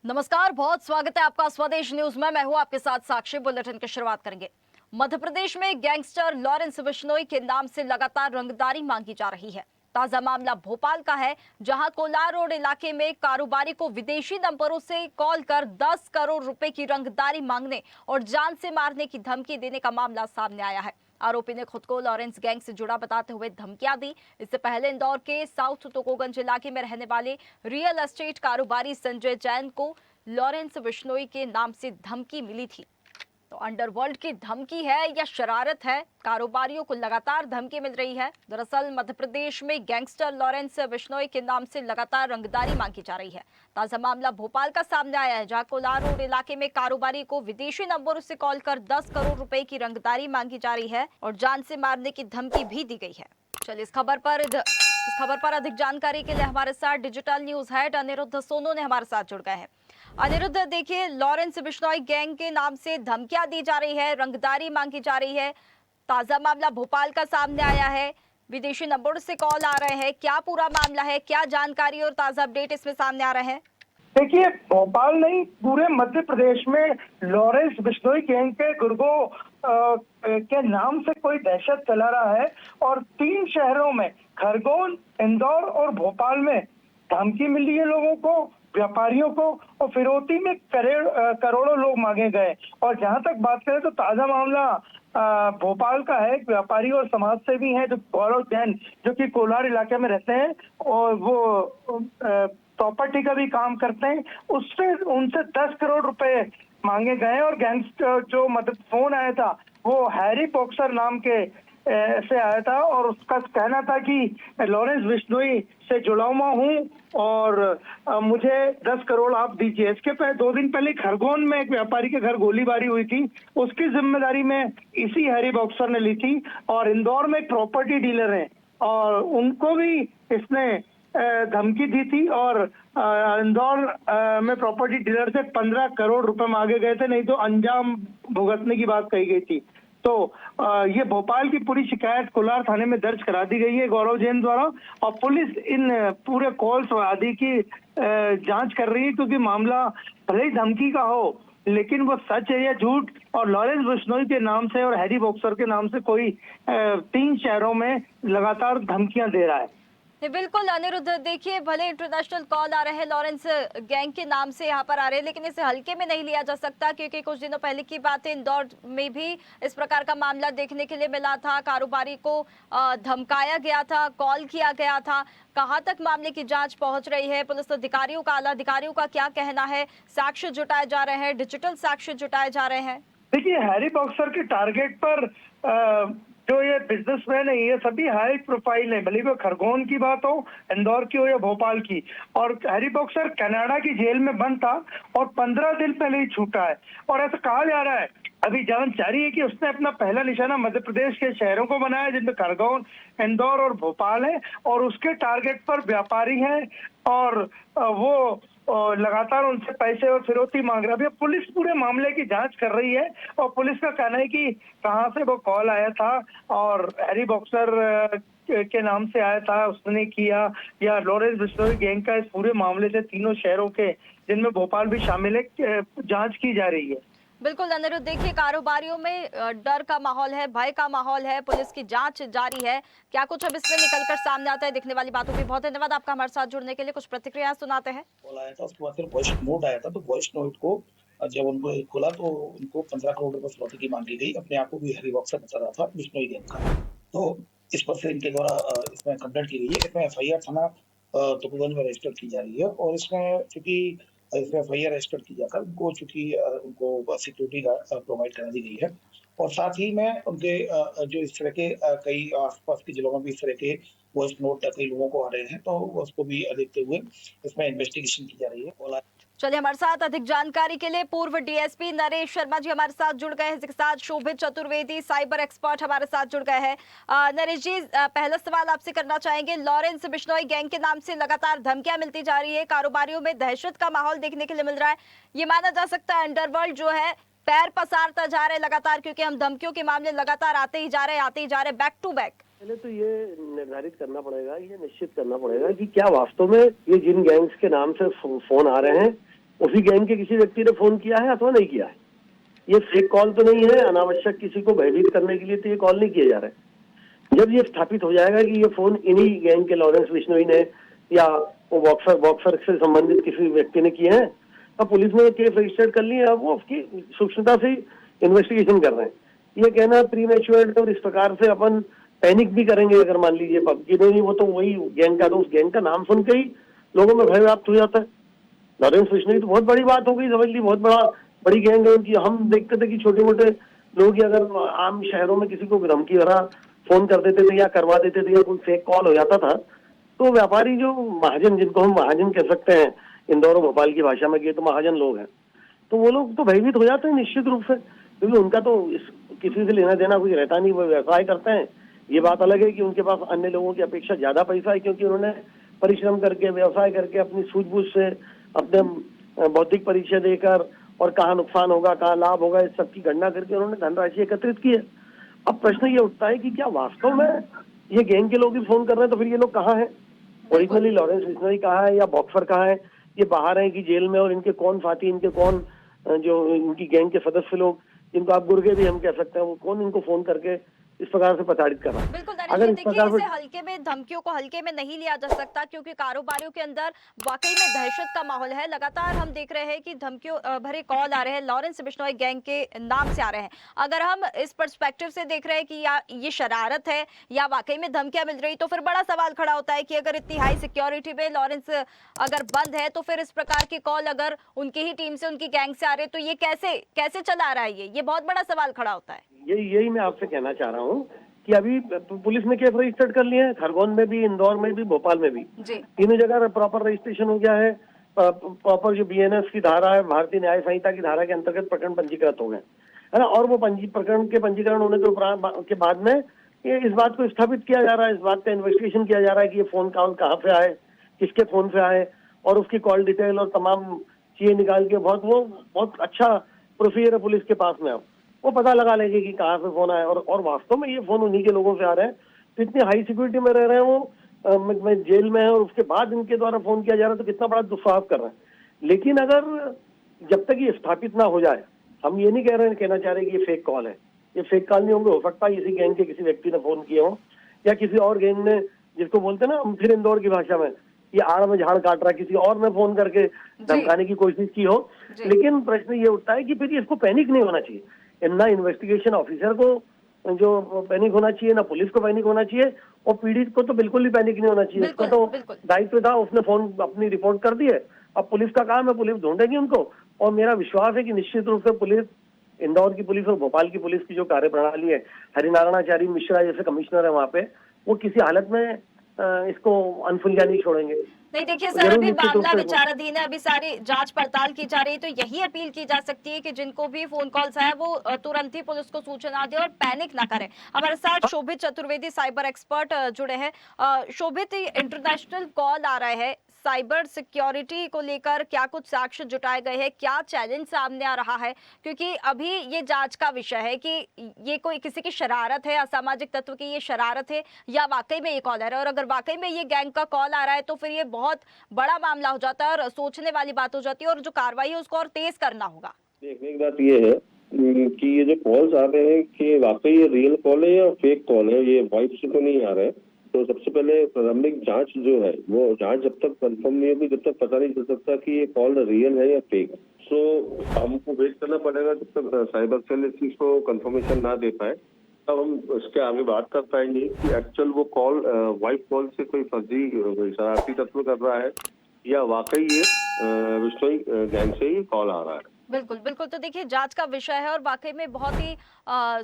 नमस्कार, बहुत स्वागत है आपका स्वदेश न्यूज में। मैं हूं आपके साथ साक्षी। बुलेटिन की शुरुआत करेंगे। मध्य प्रदेश में गैंगस्टर लॉरेंस बिश्नोई के नाम से लगातार रंगदारी मांगी जा रही है। ताजा मामला भोपाल का है, जहां कोलार रोड इलाके में कारोबारी को विदेशी नंबरों से कॉल कर 10 करोड़ रुपए की रंगदारी मांगने और जान से मारने की धमकी देने का मामला सामने आया है। आरोपी ने खुद को लॉरेंस गैंग से जुड़ा बताते हुए धमकियां दी। इससे पहले इंदौर के साउथ तुकोगंज इलाके में रहने वाले रियल एस्टेट कारोबारी संजय जैन को लॉरेंस बिश्नोई के नाम से धमकी मिली थी। तो अंडरवर्ल्ड की धमकी है या शरारत है? कारोबारियों को लगातार धमकी मिल रही है। दरअसल मध्य प्रदेश में गैंगस्टर लॉरेंस बिश्नोई के नाम से लगातार रंगदारी मांगी जा रही है। ताजा मामला भोपाल का सामने आया है, जहां कोलार रोड इलाके में कारोबारी को विदेशी नंबरों से कॉल कर 10 करोड़ रुपए की रंगदारी मांगी जा रही है और जान से मारने की धमकी भी दी गई है। चलिए इस खबर पर अधिक जानकारी के लिए हमारे साथ digital news head Anirudh Sonu ने हमारे साथ जुड़ गए हैं। अनिरुद्ध, देखिए, लॉरेंस बिश्नोई गैंग के नाम से धमकियां दी जा रही है, रंगदारी मांगी जा रही है। ताजा मामला भोपाल का सामने आया है, विदेशी नंबरों से कॉल आ रहे हैं। क्या पूरा मामला है, क्या जानकारी और ताजा अपडेट इसमें सामने आ रहे हैं? देखिए, भोपाल नहीं, पूरे मध्य प्रदेश में लॉरेंस बिश्नोई गैंग के गुर्गों के नाम से कोई दहशत फैला रहा है और 3 शहरों में, खरगोन, इंदौर और भोपाल में धमकी मिली है लोगों को, व्यापारियों को, और फिरौती में करोड़ों लोग मांगे गए। और जहां तक बात करें तो ताजा मामला भोपाल का है। एक व्यापारी और समाज सेवी हैं जो गौरव जैन, जो कि कोलार इलाके में रहते हैं और वो प्रॉपर्टी का भी काम करते हैं। उससे उनसे 10 करोड़ रुपए मांगे गए और गैंगस्टर जो मतलब फोन आया था वो हैरी बॉक्सर नाम के से आया था और उसका कहना था कि लॉरेंस बिश्नोई से जुड़ा हुआ हूँ और मुझे 10 करोड़ आप दीजिए। इसके पहले 2 दिन पहले खरगोन में एक व्यापारी के घर गोलीबारी हुई थी, उसकी जिम्मेदारी में इसी हैरी बॉक्सर ने ली थी। और इंदौर में एक प्रॉपर्टी डीलर है और उनको भी इसने धमकी दी थी और इंदौर में प्रॉपर्टी डीलर से 15 करोड़ रुपए मांगे गए थे, नहीं तो अंजाम भुगतने की बात कही गई थी। तो ये भोपाल की पूरी शिकायत कोलार थाने में दर्ज करा दी गई है गौरव जैन द्वारा और पुलिस इन पूरे कॉल्स आदि की जांच कर रही है, क्योंकि मामला भले ही धमकी का हो लेकिन वो सच है या झूठ। और लॉरेंस बिश्नोई के नाम से और हैरी बॉक्सर के नाम से कोई 3 शहरों में लगातार धमकियां दे रहा है। बिल्कुल अनिरुद्ध, देखिए, भले इंटरनेशनल कॉल आ रहे हैं लॉरेंस गैंग के नाम से यहाँ पर आ रहे हैं, लेकिन इसे हल्के में नहीं लिया जा सकता, क्योंकि कुछ दिनों पहले की बात है, इंदौर में भी इस प्रकार का मामला देखने के लिए मिला था। कारोबारी को धमकाया गया था, कॉल किया गया था। कहाँ तक मामले की जांच पहुंच रही है? पुलिस अधिकारियों का, आला अधिकारियों का क्या कहना है? साक्ष्य जुटाए जा रहे हैं, डिजिटल साक्ष्य जुटाए जा रहे हैं। देखिए, हैरी बॉक्सर के टारगेट पर जो ये बिजनेसमैन है ये सभी हाई प्रोफाइल है, भले वो खरगोन की बात हो, इंदौर की हो या भोपाल की। और हैरी बॉक्सर कनाडा की जेल में बंद था और 15 दिन पहले ही छूटा है। और ऐसा कहा जा रहा है, अभी जांच जारी है, कि उसने अपना पहला निशाना मध्य प्रदेश के शहरों को बनाया जिनमें खरगोन, इंदौर और भोपाल है और उसके टारगेट पर व्यापारी हैं और वो लगातार उनसे पैसे और फिरौती मांग रहा है। पुलिस पूरे मामले की जांच कर रही है और पुलिस का कहना है कि कहां से वो कॉल आया था और हैरी बॉक्सर के नाम से आया था, उसने किया, या लॉरेंस बिश्नोई गैंग का इस पूरे मामले से 3 शहरों के, जिनमें भोपाल भी शामिल है, जांच की जा रही है। बिल्कुल अनिरुद्ध, देखिए, कारोबारियों में डर का माहौल है, भय का माहौल है, पुलिस की जांच जारी है। क्या कुछ अब इसमें निकलकर सामने आता है? दिखने वाली बातों की बहुत धन्यवाद आपका हमारे साथ जुड़ने के लिए। कुछ प्रतिक्रिया सुनाते हैं। कॉल आया था, उसके बाद फिर वॉइस नोट आया था, तो वॉइस नोट को जब उनको खोला तो उनको 15 करोड़ रुपए फिरौती की मांगी गई। अपने आप को भी हैरी बॉक्सर बता रहा था, बिश्नोई गैंग का। तो इस पर से इनके द्वारा इसमें कंप्लेंट की गई है। इसमें एफआईआर थाना तुकोगंज में रजिस्टर की जा रही है और इसमें चूंकि इसमें एफआईआर रजिस्टर की जाकर उनको चूंकि उनको सिक्योरिटी प्रोवाइड करा दी गई है और साथ ही में उनके जो इस तरह के कई आसपास के जिलों में भी इस तरह के वॉइस नोट कई लोगों को आ रहे हैं, तो उसको भी देखते हुए इसमें इन्वेस्टिगेशन की जा रही है। चलिए, हमारे साथ अधिक जानकारी के लिए पूर्व डीएसपी नरेश शर्मा जी हमारे साथ जुड़ गए हैं। इसके साथ शोभित चतुर्वेदी, साइबर एक्सपर्ट, हमारे साथ जुड़ गए हैं। नरेश जी, पहला सवाल आपसे करना चाहेंगे। लॉरेंस बिश्नोई गैंग के नाम से लगातार धमकियां मिलती जा रही है, कारोबारियों में दहशत का माहौल देखने के लिए मिल रहा है। ये माना जा सकता है अंडरवर्ल्ड जो है पैर पसारता जा रहे लगातार, क्योंकि हम धमकियों के मामले लगातार आते ही जा रहे, बैक टू बैक। पहले तो ये निर्धारित करना पड़ेगा, ये निश्चित करना पड़ेगा कि क्या वास्तव में ये जिन गैंग्स के नाम से फोन आ रहे हैं उसी गैंग के किसी व्यक्ति ने फोन किया है अथवा नहीं किया है। ये फेक कॉल तो नहीं है, अनावश्यक किसी को भयभीत करने के लिए तो ये कॉल नहीं किए जा रहे। जब ये स्थापित हो जाएगा कि ये फोन इन्हीं गैंग के लॉरेंस बिश्नोई ने या वो बॉक्सर से संबंधित किसी व्यक्ति ने किए हैं, अब पुलिस ने केस रजिस्टर्ड कर लिया, अब वो उसकी सूक्ष्मता से इन्वेस्टिगेशन कर रहे हैं। ये कहना प्रीमेच्योर और इस प्रकार से अपन पैनिक भी करेंगे अगर मान लीजिए कि नहीं वो तो वही गैंग का, तो उस गैंग का नाम सुन के ही लोगों में भय व्याप्त हो जाता है। लॉरेंस बिश्नोई तो बहुत बड़ी बात हो गई, समझ ली, बहुत बड़ी गैंग है उनकी। हम देखते थे कि छोटे मोटे लोग अगर आम शहरों में किसी को धमकी भरा फोन कर देते थे या करवा देते थे या कोई फेक कॉल हो जाता था, तो व्यापारी जो महाजन, जिनको हम महाजन कह सकते हैं इंदौर और भोपाल की भाषा में, ये तो महाजन लोग हैं, तो वो लोग तो भयभीत हो जाते हैं निश्चित रूप से, क्योंकि उनका तो किसी से लेना देना कुछ रहता नहीं, वो व्यवसाय करते हैं। ये बात अलग है कि उनके पास अन्य लोगों की अपेक्षा ज्यादा पैसा है, क्योंकि उन्होंने परिश्रम करके, व्यवसाय करके, अपनी सूझबूझ से, अपने बौद्धिक परिचय देकर और कहाँ नुकसान होगा कहाँ लाभ होगा इस सब की गणना करके उन्होंने धनराशि एकत्रित की है। अब प्रश्न ये उठता है कि क्या वास्तव में ये गैंग के लोग ही फोन कर रहे हैं, तो फिर ये लोग कहाँ हैं? ओरिजिनली लॉरेंस बिश्नोई कहाँ है या बॉक्सर कहाँ है? ये बाहर हैं कि जेल में? और इनके कौन साथी, इनके कौन जो इनकी गैंग के सदस्य लोग, जिनको आप गुर्गे भी हम कह सकते हैं, वो कौन इनको फोन करके इस प्रकार से प्रताड़ित कर रहा है? बिल्कुल अगर दरअसल इस देखिए, प्रकार इसे से हल्के में, धमकियों को हल्के में नहीं लिया जा सकता, क्योंकि कारोबारियों के अंदर वाकई में दहशत का माहौल है। लगातार हम देख रहे हैं कि धमकियों भरे कॉल आ रहे हैं, लॉरेंस बिश्नोई गैंग के नाम से आ रहे हैं। अगर हम इस पर्सपेक्टिव से देख रहे हैं कि या ये शरारत है या वाकई में धमकियां मिल रही, तो फिर बड़ा सवाल खड़ा होता है कि अगर इतनी हाई सिक्योरिटी में लॉरेंस अगर बंद है, तो फिर इस प्रकार की कॉल अगर उनकी ही टीम से, उनकी गैंग से आ रहे, तो ये कैसे कैसे चला रहा है? ये बहुत बड़ा सवाल खड़ा होता है। यही मैं आपसे कहना चाह रहा हूँ कि अभी पुलिस ने केस रजिस्टर्ड कर लिए हैं, खरगोन में भी, इंदौर में भी, भोपाल में भी, जी तीनों जगह प्रॉपर रजिस्ट्रेशन हो गया है। प्रॉपर जो बीएनएस की धारा है, भारतीय न्याय संहिता की धारा के अंतर्गत प्रकरण पंजीकृत हो गए, है ना। और वो प्रकरण के पंजीकरण होने के बाद में ये इस बात को स्थापित किया जा रहा है, इस बात का इन्वेस्टिगेशन किया जा रहा है कि ये फोन कॉल कहाँ से आए, किसके फोन से आए, और उसकी कॉल डिटेल और तमाम चीजें निकाल के बहुत अच्छा प्रोसीजर है पुलिस के पास में। अब वो पता लगा लेंगे कि कहाँ से फोन आया, और वास्तव में ये फोन उन्हीं के लोगों से आ रहे हैं, तो इतनी हाई सिक्योरिटी में रह रहे हैं वो, मैं जेल में है, और उसके बाद इनके द्वारा फोन किया जा रहा है, तो कितना बड़ा दुस्साहस कर रहे हैं। लेकिन अगर जब तक ये स्थापित ना हो जाए, हम ये नहीं कहना चाह रहे कि ये फेक कॉल है, ये फेक कॉल नहीं होंगे। हो सकता है इसी गैंग के किसी व्यक्ति ने फोन किए हो, या किसी और गैंग ने, जिसको बोलते हैं ना हम फिर इंदौर की भाषा में, ये आड़ में झाड़ काट रहा है, किसी और ने फोन करके धमकाने की कोशिश की हो। लेकिन प्रश्न ये उठता है कि फिर इसको पैनिक नहीं होना चाहिए, ना इन्वेस्टिगेशन ऑफिसर को जो पैनिक होना चाहिए, ना पुलिस को पैनिक होना चाहिए, और पीड़ित को तो बिल्कुल भी पैनिक नहीं होना चाहिए। उसका तो दायित्व था, उसने फोन अपनी रिपोर्ट कर दी है, अब पुलिस का काम है, पुलिस ढूंढेगी उनको। और मेरा विश्वास है कि निश्चित रूप से पुलिस, इंदौर की पुलिस और भोपाल की पुलिस की जो कार्यप्रणाली है, हरिनारायणाचारी मिश्रा जैसे कमिश्नर है वहाँ पे, वो किसी हालत में इसको अनसुलझा नहीं छोड़ेंगे। नहीं देखिए सर, अभी मामला विचाराधीन है, अभी सारी जांच पड़ताल की जा रही है, तो यही अपील की जा सकती है कि जिनको भी फोन कॉल्स आए वो तुरंत ही पुलिस को सूचना दे और पैनिक ना करें। हमारे साथ शोभित चतुर्वेदी साइबर एक्सपर्ट जुड़े हैं। शोभित, इंटरनेशनल कॉल आ रहे हैं, साइबर सिक्योरिटी को लेकर क्या कुछ साक्ष्य जुटाए गए हैं, क्या चैलेंज सामने आ रहा है? क्योंकि अभी ये जांच का विषय है कि ये कोई किसी की शरारत है, असामाजिक तत्व की ये शरारत है, या वाकई में ये कॉल आ रहा है। और अगर वाकई में ये गैंग का कॉल आ रहा है, तो फिर ये बहुत बड़ा मामला हो जाता है और सोचने वाली बात हो जाती है, और जो कार्रवाई है उसको और तेज करना होगा। देखने की बात ये है कि ये जो कॉल्स आ रहे हैं कि वाकई ये रियल कॉल है या फेक कॉल है, ये वॉइस से तो नहीं आ रहे हैं। तो सबसे पहले प्रारंभिक जांच जो है, वो जांच जब तक कंफर्म नहीं होगी, जब तक पता नहीं चल सकता कि ये कॉल रियल है या फेक है। सो हमको वेट करना पड़ेगा जब तक साइबर सेल इस चीज को कंफर्मेशन ना दे पाए, तब हम उसके आगे बात कर पाएंगे कि एक्चुअल वो कॉल वॉइस कॉल से कोई फर्जी शरारती तत्व कर रहा है या वाकई ये बिश्नोई गैंग से ही कॉल आ रहा है। बिल्कुल बिल्कुल, तो देखिए जांच का विषय है और वाकई में बहुत ही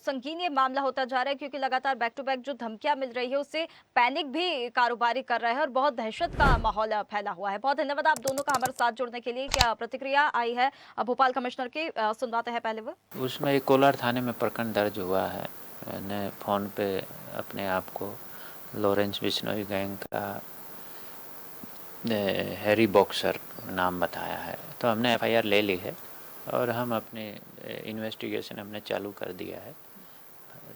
संगीन ये मामला होता जा रहा है, क्योंकि लगातार बैक टू बैक जो धमकियां मिल रही है उससे पैनिक भी कारोबारी कर रहा है और बहुत दहशत का माहौल फैला हुआ है। बहुत धन्यवाद आप दोनों का हमारे साथ जुड़ने के लिए। क्या प्रतिक्रिया आई है भोपाल कमिश्नर की, सुनवाते हैं पहले वो। उसमें एक कोलार थाने में प्रकरण दर्ज हुआ है। मैंने फ़ोन पे अपने आप को लॉरेंस बिश्नोई गैंग का हैरी बॉक्सर नाम बताया है, तो हमने एफआईआर ले ली है और हम अपने इन्वेस्टिगेशन हमने चालू कर दिया है।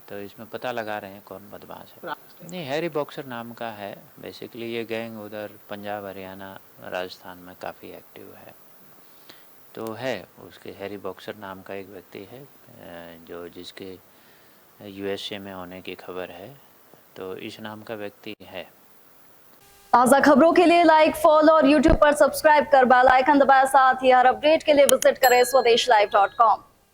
तो इसमें पता लगा रहे हैं कौन बदमाश है। नहीं, हैरी बॉक्सर नाम का है। बेसिकली ये गैंग उधर पंजाब, हरियाणा, राजस्थान में काफ़ी एक्टिव है। तो है उसके हैरी बॉक्सर नाम का एक व्यक्ति है जो जिसके यूएसए में होने की खबर है, तो इस नाम का व्यक्ति है। ताज़ा खबरों के लिए लाइक, फॉलो और यूट्यूब पर सब्सक्राइब कर बेल आइकन दबाएं। साथ ही हर अपडेट के लिए विजिट करें स्वदेशलाइव.com।